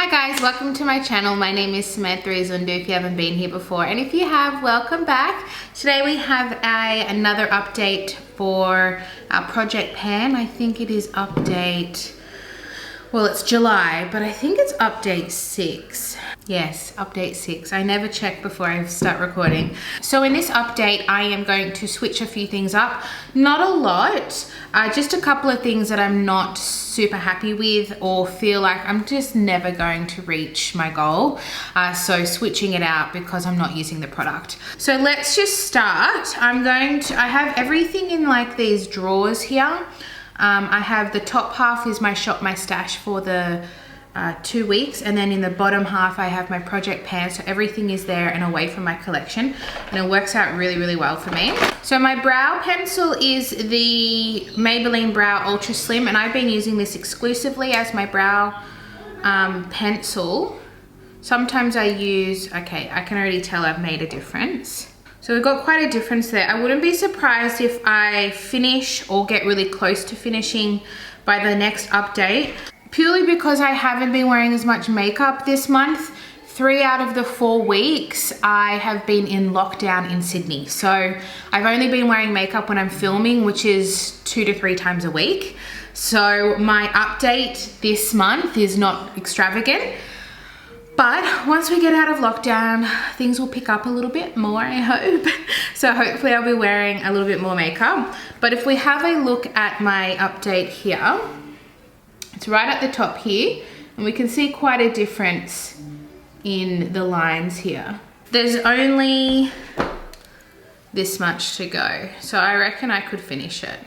Hi guys, welcome to my channel. My name is Samantha Izundu if you haven't been here before, and if you have, welcome back. Today we have another update for our project pan. I think it is update, well, it's July, but I think it's update 6. Yes, update 6. I never check before I start recording. So in this update, I am going to switch a few things up. Not a lot, just a couple of things that I'm not super happy with or feel like I'm just never going to reach my goal. So switching it out because I'm not using the product. So let's just start. I have everything in like these drawers here. I have the top half is my shop, my stash for the 2 weeks, and then in the bottom half I have my project pan, so everything is there and away from my collection, and it works out really well for me. So my brow pencil is the Maybelline Brow Ultra Slim, and I've been using this exclusively as my brow pencil. Sometimes I use, okay, I can already tell I've made a difference. So we've got quite a difference there. I wouldn't be surprised if I finish or get really close to finishing by the next update, purely because I haven't been wearing as much makeup this month. 3 out of the 4 weeks I have been in lockdown in Sydney. So I've only been wearing makeup when I'm filming, which is 2 to 3 times a week. So my update this month is not extravagant. But once we get out of lockdown, things will pick up a little bit more, I hope. So hopefully I'll be wearing a little bit more makeup. But if we have a look at my update here, it's right at the top here, and we can see quite a difference in the lines here. There's only this much to go, so I reckon I could finish it.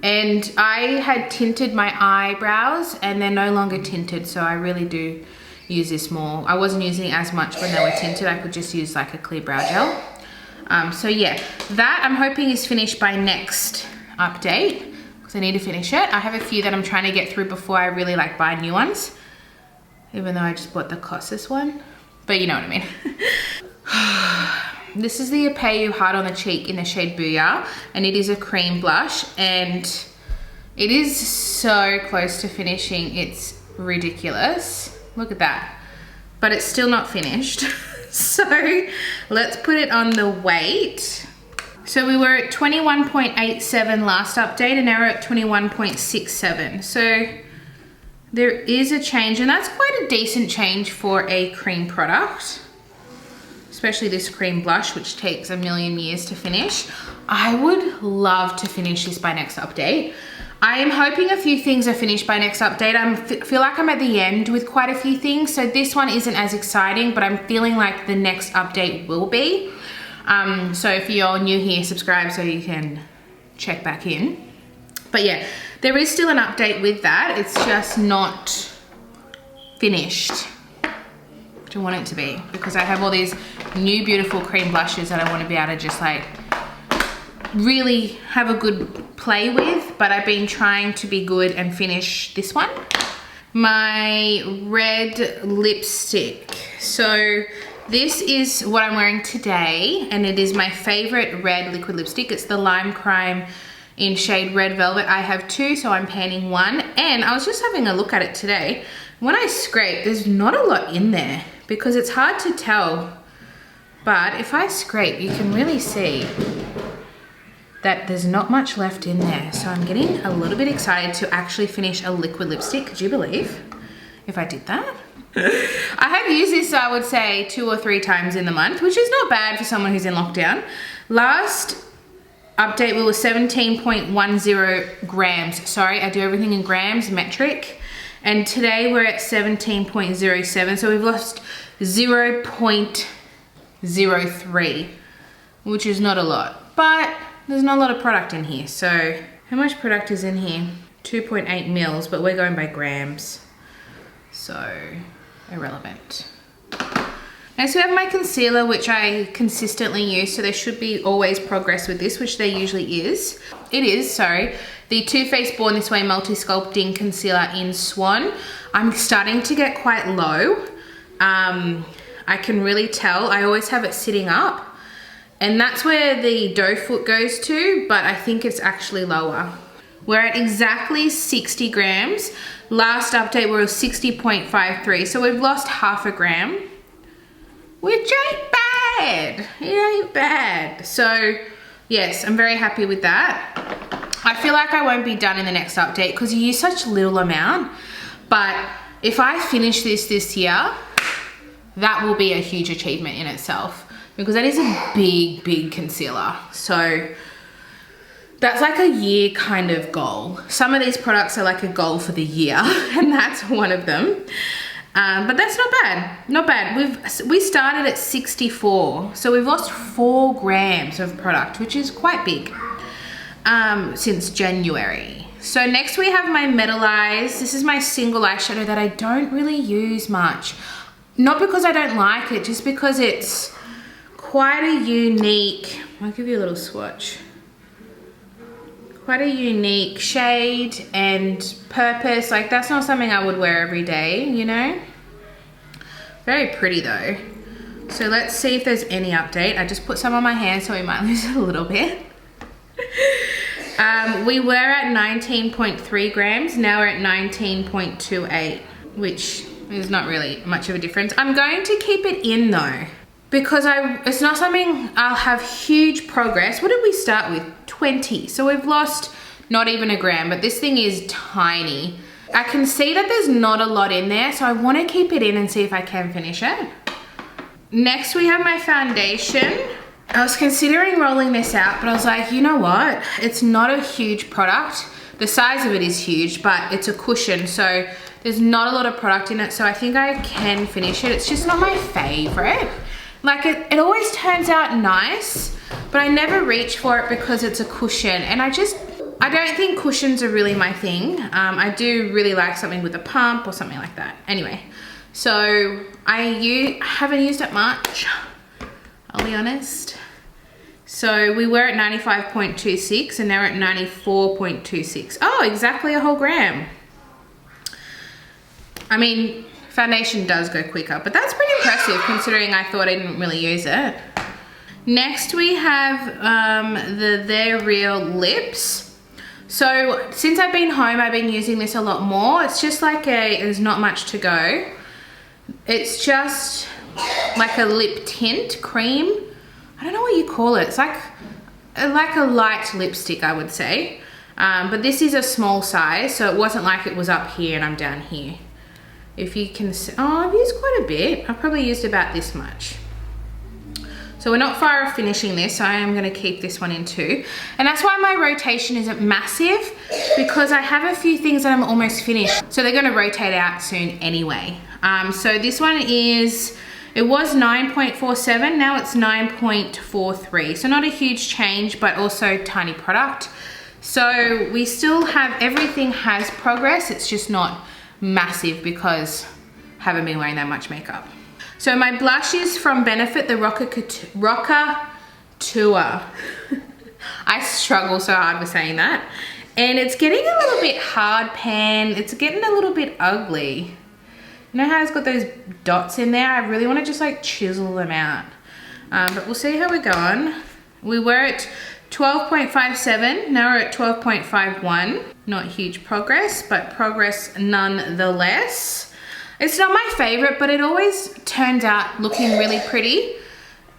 And I had tinted my eyebrows and they're no longer tinted, so I really do use this more. I wasn't using it as much when they were tinted. I could just use like a clear brow gel. So yeah, that I'm hoping is finished by next update, because I need to finish it. I have a few that I'm trying to get through before I really like buy new ones, even though I just bought the Cossus one, but you know what I mean. This is the Apieu Hard on the Cheek in the shade Booyah, and it is a cream blush, and it is so close to finishing. It's ridiculous. Look at that. But it's still not finished. So let's put it on the weight. So we were at 21.87 last update, and now we're at 21.67. So there is a change, and that's quite a decent change for a cream product. Especially this cream blush, which takes a million years to finish. I would love to finish this by next update. I am hoping a few things are finished by next update. I feel like I'm at the end with quite a few things, so this one isn't as exciting, but I'm feeling like the next update will be. So if you're new here, subscribe so you can check back in. But yeah, there is still an update with that. It's just not finished. I want it to be, because I have all these new beautiful cream blushes that I want to be able to just like really have a good play with, but I've been trying to be good and finish this one. My red lipstick. So this is what I'm wearing today, and it is my favorite red liquid lipstick. It's the Lime Crime in shade Red Velvet. I have 2, so I'm panning 1, and I was just having a look at it today. When I scrape, there's not a lot in there, because it's hard to tell, but if I scrape, you can really see that there's not much left in there. So I'm getting a little bit excited to actually finish a liquid lipstick. Could you believe if I did that? I have used this, I would say, 2 or 3 times in the month, which is not bad for someone who's in lockdown. Last update, we were 17.10 grams. Sorry, I do everything in grams, metric. And today we're at 17.07, so we've lost 0.03, which is not a lot, but there's not a lot of product in here. So how much product is in here? 2.8 mils, but we're going by grams, so irrelevant. Next we have my concealer, which I consistently use, so there should be always progress with this, which there usually is. It is, sorry. The Too Faced Born This Way Multi-Sculpting Concealer in Swan. I'm starting to get quite low. I can really tell. I always have it sitting up, and that's where the doe foot goes to, but I think it's actually lower. We're at exactly 60 grams. Last update we were 60.53, so we've lost half a gram, which ain't bad. It ain't bad. So yes, I'm very happy with that. I feel like I won't be done in the next update because you use such little amount, but if I finish this year, that will be a huge achievement in itself, because that is a big concealer. So that's like a year kind of goal. Some of these products are like a goal for the year, and that's one of them. But that's not bad, not bad. We started at 64, so we've lost 4 grams of product, which is quite big, since January. So next we have my Metal Eyes. This is my single eyeshadow that I don't really use much. Not because I don't like it, just because it's quite a unique, I'll give you a little swatch. Quite a unique shade and purpose. Like, that's not something I would wear every day, you know? Very pretty though. So let's see if there's any update. I just put some on my hand, so we might lose it a little bit. We were at 19.3 grams, now we're at 19.28, which is not really much of a difference. I'm going to keep it in though, because it's not something I'll have huge progress. What did we start with? 20. So we've lost not even a gram, but this thing is tiny. I can see that there's not a lot in there, so I want to keep it in and see if I can finish it. Next we have my foundation. I was considering rolling this out, but I was like, you know what? It's not a huge product. The size of it is huge, but it's a cushion, so there's not a lot of product in it, so I think I can finish it. It's just not my favorite. Like, it always turns out nice, but I never reach for it because it's a cushion, and I don't think cushions are really my thing. I do really like something with a pump or something like that. Anyway, so I haven't used it much, I'll be honest. So we were at 95.26 and now we're at 94.26. Oh, exactly a whole gram. I mean, foundation does go quicker, but that's pretty impressive considering I thought I didn't really use it. Next we have They're Real lips. So since I've been home, I've been using this a lot more. It's just like there's not much to go. It's just like a lip tint cream. I don't know what you call it. It's like a light lipstick, I would say. But this is a small size, so it wasn't like it was up here and I'm down here. If you can see, oh, I've used quite a bit. I've probably used about this much. So we're not far off finishing this, so I am gonna keep this one in too. And that's why my rotation isn't massive, because I have a few things that I'm almost finished. So they're gonna rotate out soon anyway. So this one is, it was 9.47, now it's 9.43. So not a huge change, but also tiny product. So we still have, everything has progress, it's just not massive because I haven't been wearing that much makeup. So my blush is from Benefit, the Rockateur. I struggle so hard with saying that. And it's getting a little bit hard pan, it's getting a little bit ugly. You know how it's got those dots in there? I really want to just like chisel them out. But we'll see how we're going. We were at 12.57, now we're at 12.51. Not huge progress, but progress nonetheless. It's not my favorite, but it always turns out looking really pretty.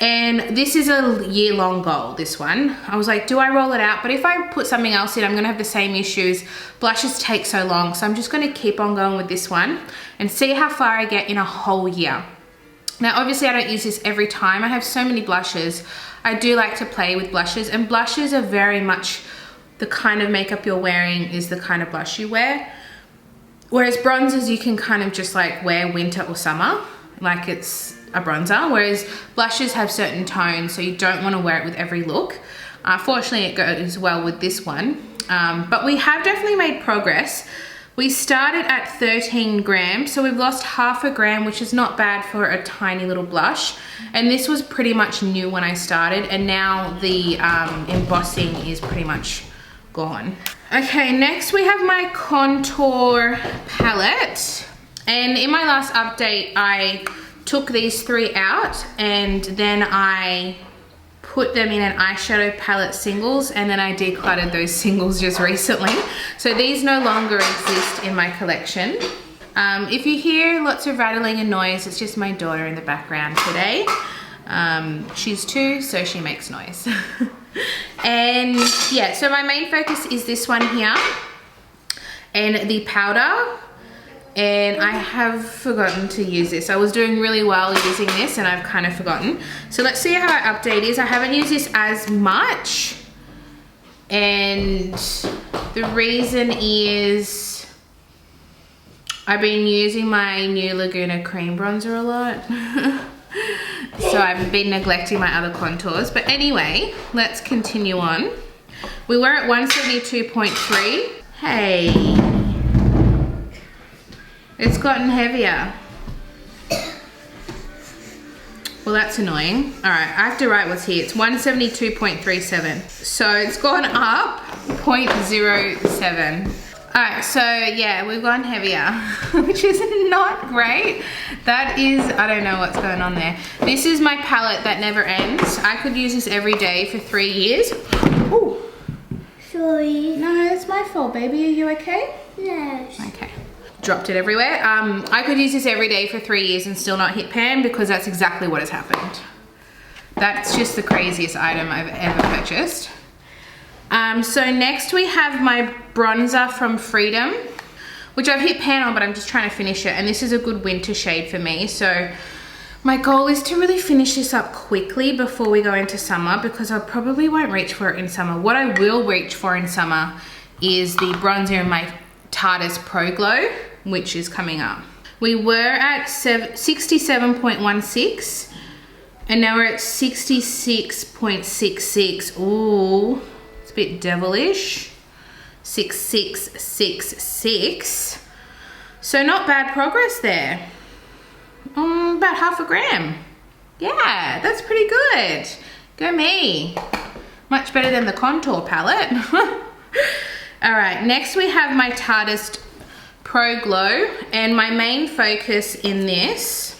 And this is a year-long goal, this one. I was like, do I roll it out? But if I put something else in, I'm gonna have the same issues. Blushes take so long, so I'm just gonna keep on going with this one and see how far I get in a whole year. Now, obviously I don't use this every time. I have so many blushes. I do like to play with blushes, and blushes are very much the kind of makeup you're wearing is the kind of blush you wear. Whereas bronzers, you can kind of just like wear winter or summer, like it's a bronzer. Whereas blushes have certain tones, so you don't want to wear it with every look. Fortunately, it goes well with this one. But we have definitely made progress. We started at 13 grams, so we've lost half a gram, which is not bad for a tiny little blush. And this was pretty much new when I started, and now the embossing is pretty much gone. Okay, next we have my contour palette. And in my last update, I took these 3 out and then I put them in an eyeshadow palette singles, and then I decluttered those singles just recently. So these no longer exist in my collection. If you hear lots of rattling and noise, it's just my daughter in the background today. She's 2, so she makes noise. And yeah, so my main focus is this one here and the powder. And I have forgotten to use this. I was doing really well using this and I've kind of forgotten. So let's see how our update is. I haven't used this as much. And the reason is I've been using my new Laguna cream bronzer a lot. So I've been neglecting my other contours. But anyway, let's continue on. We were at 172.3. Hey. It's gotten heavier. Well, that's annoying. All right, I have to write what's here. It's 172.37. So it's gone up 0.07. All right, so yeah, we've gone heavier, which is not great. That is, I don't know what's going on there. This is my palette that never ends. I could use this every day for 3 years. Ooh. Sorry. No, it's my fault, baby. Are you okay? Yes. Okay. Dropped it everywhere. I could use this every day for 3 years and still not hit pan, because that's exactly what has happened. That's just the craziest item I've ever purchased. So next we have my bronzer from Freedom, which I've hit pan on, but I'm just trying to finish it. And this is a good winter shade for me. So my goal is to really finish this up quickly before we go into summer, because I probably won't reach for it in summer. What I will reach for in summer is the bronzer in my Tartiest Pro Glow, which is coming up. We were at 67.16 and now we're at 66.66. Ooh, it's a bit devilish. 6666. So not bad progress there. About half a gram. Yeah, that's pretty good. Go me. Much better than the contour palette. All right, next we have my Tartiest Pro Glow, and my main focus in this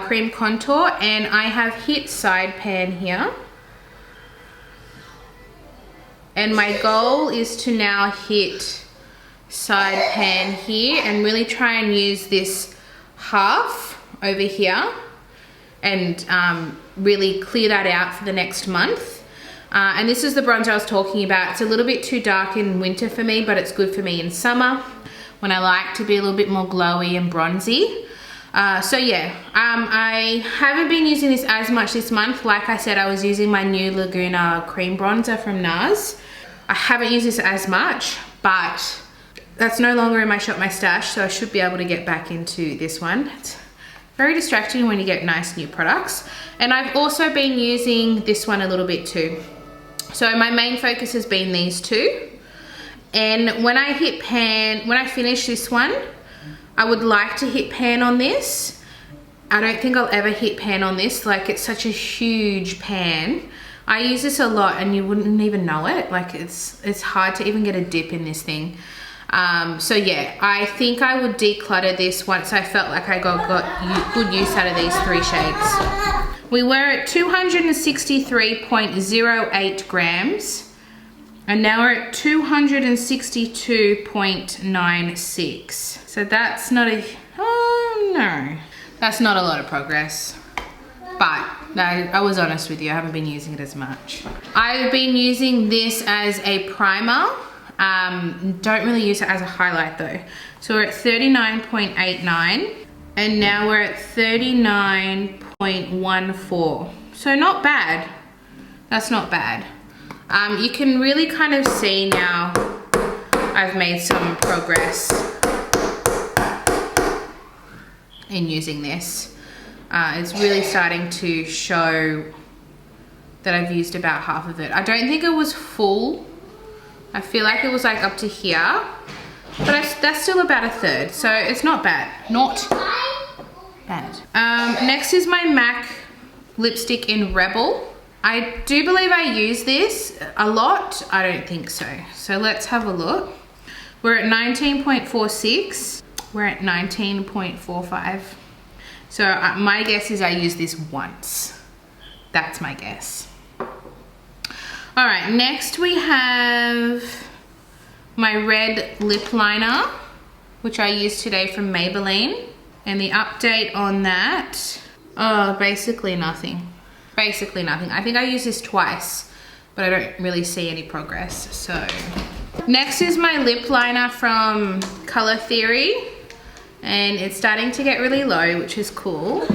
cream contour, and I have hit side pan here. And my goal is to now hit side pan here and really try and use this half over here and really clear that out for the next month. And this is the bronzer I was talking about. It's a little bit too dark in winter for me, but it's good for me in summer when I like to be a little bit more glowy and bronzy. So yeah, I haven't been using this as much this month. Like I said, I was using my new Laguna cream bronzer from NARS. I haven't used this as much, but that's no longer in my Shop My Stash, so I should be able to get back into this one. It's very distracting when you get nice new products. And I've also been using this one a little bit too. So my main focus has been these two. And when I hit pan, when I finish this one, I would like to hit pan on this. I don't think I'll ever hit pan on this. Like, it's such a huge pan. I use this a lot and you wouldn't even know it. Like, it's hard to even get a dip in this thing. So yeah, I think I would declutter this once I felt like I got good use out of these 3 shades. We were at 263.08 grams and now we're at 262.96. So that's not that's not a lot of progress. But I was honest with you, I haven't been using it as much. I've been using this as a primer. Don't really use it as a highlight though. So we're at 39.89 and now we're at 39.14. So not bad. That's not bad. You can really kind of see now I've made some progress in using this. It's really starting to show that I've used about half of it. I don't think it was full. I feel like it was like up to here, but that's still about a third, so it's not bad. Not bad. Next is my MAC lipstick in Rebel. I do believe I use this a lot. I don't think so. So let's have a look. We're at 19.46. We're at 19.45. So my guess is I use this once. That's my guess. All right, next we have my red lip liner, which I used today from Maybelline. And the update on that, basically nothing. Basically nothing. I think I used this twice, but I don't really see any progress. So next is my lip liner from Color Theory. And it's starting to get really low, which is cool.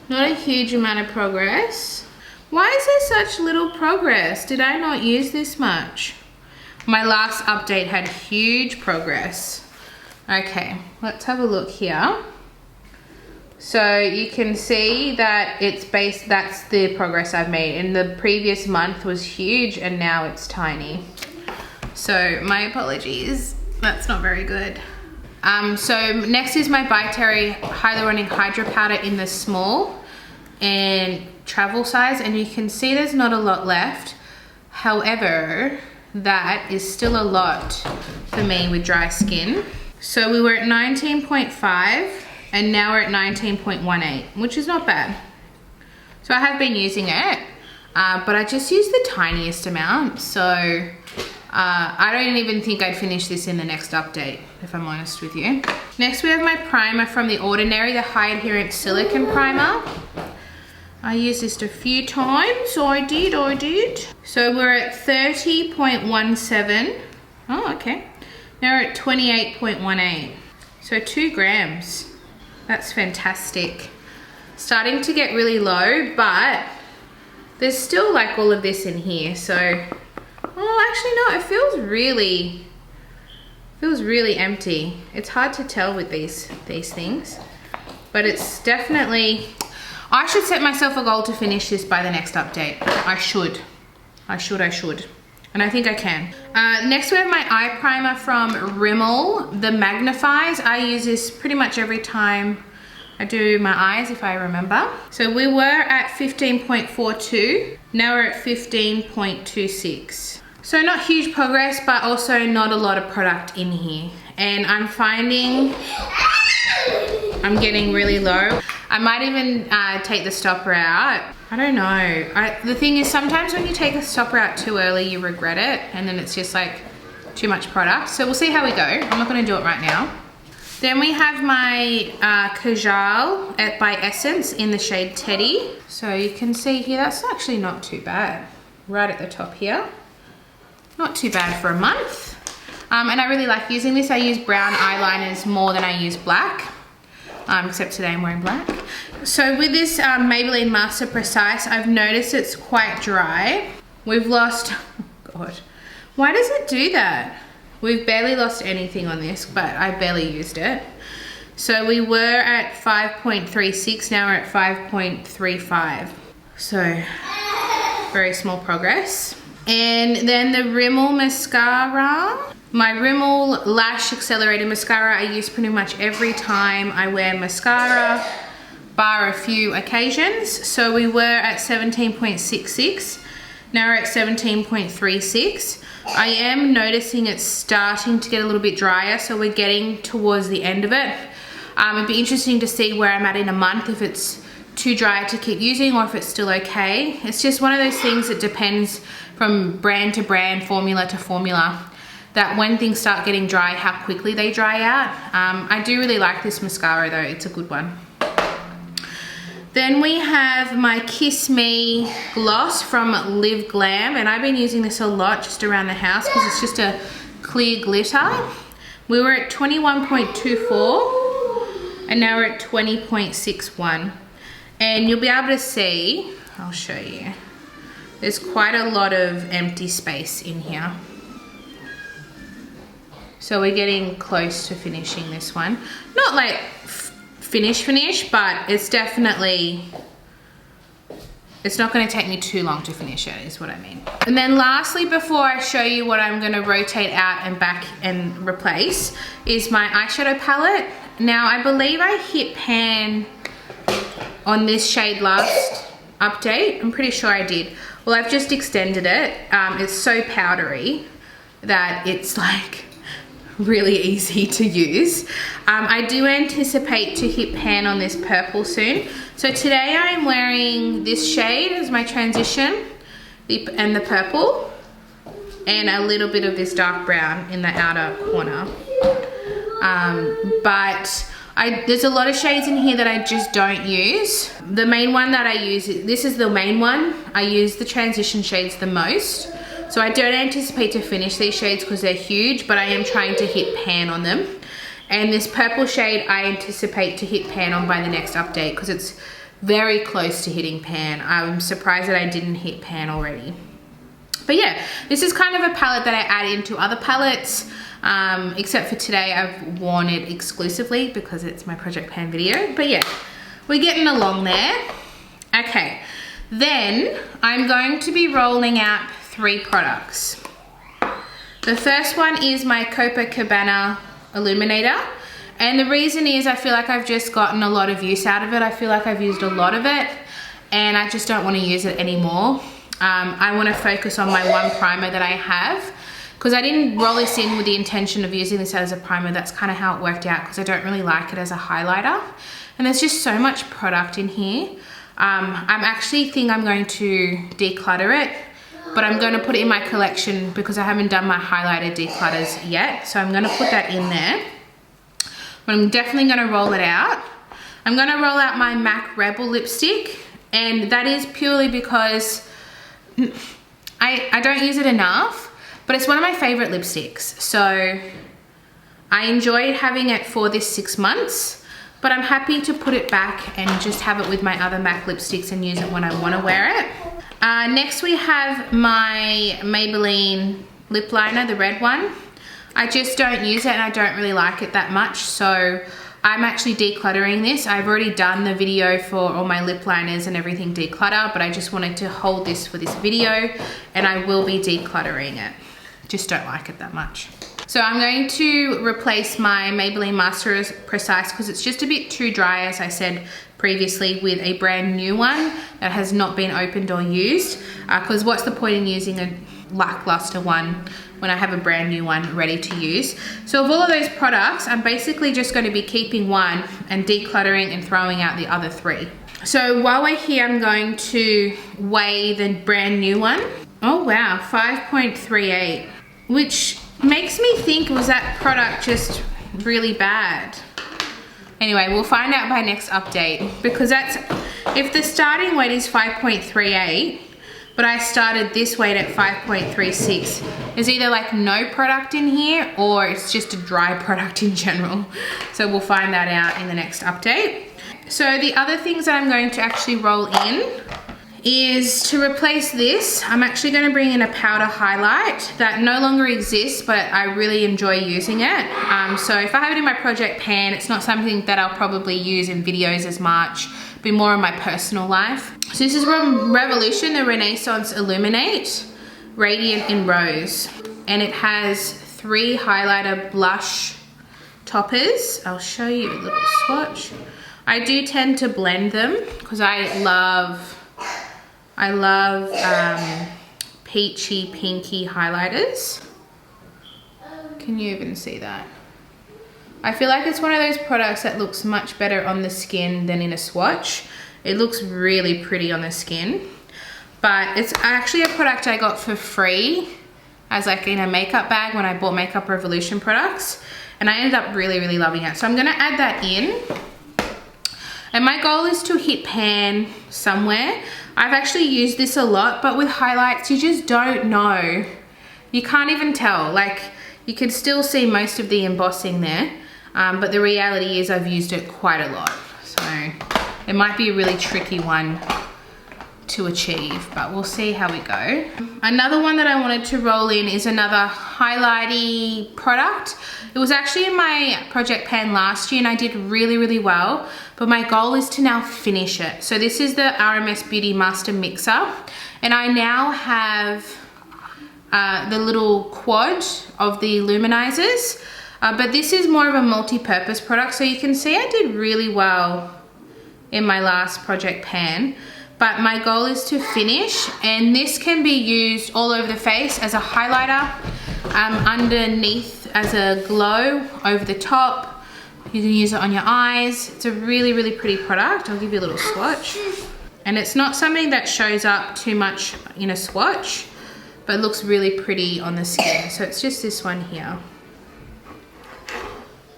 Not a huge amount of progress. Why is there such little progress? Did I not use this much? My last update had huge progress. Okay, let's have a look here. So you can see that that's the progress I've made. In the previous month was huge and now it's tiny. So my apologies, that's not very good. So next is my By Terry Hyaluronic Hydra Powder in the small and travel size, and you can see there's not a lot left. However, that is still a lot for me with dry skin. So we were at 19.5 and now we're at 19.18, which is not bad. So I have been using it, but I just used the tiniest amount. So I don't even think I'd finish this in the next update, if I'm honest with you. Next we have my primer from The Ordinary, the High Adherence Silicone Primer. I used this a few times, I did. So we're at 30.17. Oh, okay. Now we're at 28.18. So 2 grams. That's fantastic. Starting to get really low, but there's still like all of this in here. So, oh, actually no, it feels really empty. It's hard to tell with these things, but it's definitely, I should set myself a goal to finish this by the next update. I should. And I think I can. Next we have my eye primer from Rimmel, the Magnifies. I use this pretty much every time I do my eyes, if I remember. So we were at 15.42, now we're at 15.26. So not huge progress, but also not a lot of product in here. And I'm finding I'm getting really low. I might even take the stopper out. I don't know. The thing is, sometimes when you take a stopper out too early, you regret it, and then it's just like too much product. So we'll see how we go. I'm not gonna do it right now. Then we have my Kajal by Essence in the shade Teddy. So you can see here, that's actually not too bad. Right at the top here. Not too bad for a month. And I really like using this. I use brown eyeliners more than I use black. Except today I'm wearing black. So with this Maybelline Master Precise, I've noticed it's quite dry. We've lost, oh God, why does it do that? We've barely lost anything on this, but I barely used it. So we were at 5.36, now we're at 5.35. So very small progress. And then the Rimmel mascara. My Rimmel Lash Accelerator Mascara I use pretty much every time I wear mascara, bar a few occasions. So we were at 17.66, now we're at 17.36. I am noticing it's starting to get a little bit drier, so we're getting towards the end of it. It'd be interesting to see where I'm at in a month, if it's too dry to keep using or if it's still okay. It's just one of those things that depends from brand to brand, formula to formula, that when things start getting dry, how quickly they dry out. I do really like this mascara though, it's a good one. Then we have my Kiss Me gloss from Live Glam, and I've been using this a lot just around the house because it's just a clear glitter. We were at 21.24 and now we're at 20.61. And you'll be able to see, I'll show you, there's quite a lot of empty space in here. So we're getting close to finishing this one. Not like finish, but it's definitely, it's not gonna take me too long to finish it, is what I mean. And then lastly, before I show you what I'm gonna rotate out and back and replace, is my eyeshadow palette. Now I believe I hit pan on this shade last update. I'm pretty sure I did. Well, I've just extended it. It's so powdery that it's like really easy to use. I do anticipate to hit pan on this purple soon. So today I'm wearing this shade as my transition, and the purple. and a little bit of this dark brown in the outer corner. But there's a lot of shades in here that I just don't use. The main one that I use, this is the main one. I use the transition shades the most. So I don't anticipate to finish these shades because they're huge, but I am trying to hit pan on them. And this purple shade I anticipate to hit pan on by the next update because it's very close to hitting pan. I'm surprised that I didn't hit pan already. But yeah, this is kind of a palette that I add into other palettes. Except for today, I've worn it exclusively because it's my project pan video. But yeah, we're getting along there. Okay, then I'm going to be rolling out 3 products. The first one is my Copacabana Illuminator. And the reason is I feel like I've just gotten a lot of use out of it. I feel like I've used a lot of it and I just don't want to use it anymore. I want to focus on my one primer that I have. Because I didn't roll this in with the intention of using this as a primer. That's kind of how it worked out because I don't really like it as a highlighter. And there's just so much product in here. I'm actually think I'm going to declutter it, but I'm going to put it in my collection because I haven't done my highlighter declutters yet. So I'm going to put that in there. But I'm definitely going to roll it out. I'm going to roll out my MAC Rebel lipstick. And that is purely because I don't use it enough. But it's one of my favorite lipsticks. So I enjoyed having it for this 6 months, but I'm happy to put it back and just have it with my other MAC lipsticks and use it when I want to wear it. Next we have my Maybelline lip liner, the red one. I just don't use it and I don't really like it that much. So I'm actually decluttering this. I've already done the video for all my lip liners and everything declutter, but I just wanted to hold this for this video and I will be decluttering it. Just don't like it that much. So I'm going to replace my Maybelline Master Precise because it's just a bit too dry, as I said previously, with a brand new one that has not been opened or used. Because what's the point in using a lackluster one when I have a brand new one ready to use? So of all of those products, I'm basically just going to be keeping one and decluttering and throwing out the other 3. So while we're here, I'm going to weigh the brand new one. Oh wow, 5.38, which makes me think, was that product just really bad? Anyway, we'll find out by next update because that's, if the starting weight is 5.38, but I started this weight at 5.36, there's either like no product in here or it's just a dry product in general. So we'll find that out in the next update. So the other things that I'm going to actually roll in is to replace this. I'm actually going to bring in a powder highlight that no longer exists, but I really enjoy using it. So if I have it in my project pan, it's not something that I'll probably use in videos as much, be more in my personal life. So this is from Revolution, the Renaissance Illuminate Radiant in Rose. And it has 3 highlighter blush toppers. I'll show you a little swatch. I do tend to blend them because I love peachy pinky highlighters. Can you even see that? I feel like it's one of those products that looks much better on the skin than in a swatch. It looks really pretty on the skin, but it's actually a product I got for free as like in a makeup bag when I bought Makeup Revolution products, and I ended up really loving it. So I'm gonna add that in. And my goal is to hit pan somewhere. I've actually used this a lot, but with highlights, you just don't know. You can't even tell. Like, you can still see most of the embossing there, but the reality is I've used it quite a lot. So it might be a really tricky one to achieve, but we'll see how we go. Another one that I wanted to roll in is another highlighty product. It was actually in my project pan last year and I did really well, but my goal is to now finish it. So this is the RMS Beauty Master Mixer, and I now have the little quad of the luminizers, but this is more of a multi-purpose product. So you can see I did really well in my last project pan, but my goal is to finish, and this can be used all over the face as a highlighter, underneath as a glow, over the top. You can use it on your eyes. It's a really pretty product. I'll give you a little swatch. And it's not something that shows up too much in a swatch, but it looks really pretty on the skin. So it's just this one here.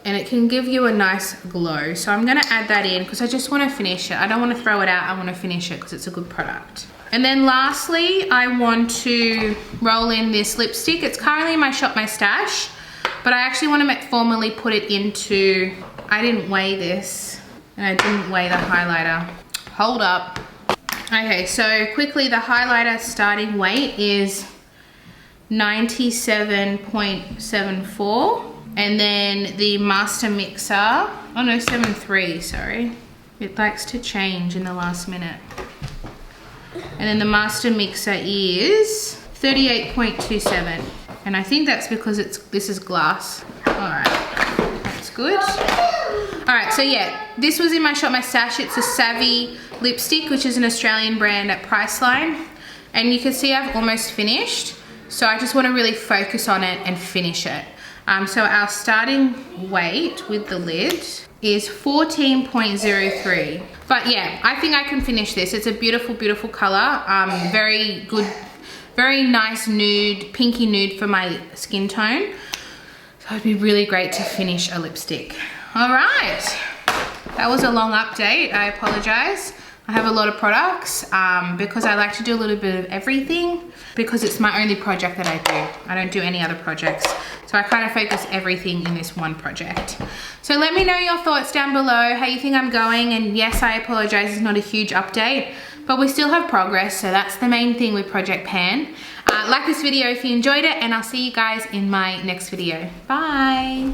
And it can give you a nice glow. So I'm gonna add that in because I just wanna finish it. I don't wanna throw it out, I wanna finish it because it's a good product. And then lastly, I want to roll in this lipstick. It's currently in my Shop My Stash, but I actually wanna formally put it into, I didn't weigh this, and I didn't weigh the highlighter. Hold up. Okay, so quickly, the highlighter starting weight is 97.74. And then the Master Mixer, oh no, 73, sorry. It likes to change in the last minute. And then the Master Mixer is 38.27. And I think that's because this is glass. All right, that's good. All right, so yeah, this was in my Shop My Stash. It's a Savvy lipstick, which is an Australian brand at Priceline. And you can see I've almost finished. So I just wanna really focus on it and finish it. So our starting weight with the lid is 14.03. But yeah, I think I can finish this. It's a beautiful, beautiful color. Very good, very nice nude, pinky nude for my skin tone. So it'd be really great to finish a lipstick. All right, that was a long update. I apologize. I have a lot of products because I like to do a little bit of everything because it's my only project that I do. I don't do any other projects. So I kind of focus everything in this one project. So let me know your thoughts down below, how you think I'm going. And yes, I apologize, it's not a huge update, but we still have progress. So that's the main thing with Project Pan. Like this video if you enjoyed it, and I'll see you guys in my next video. Bye.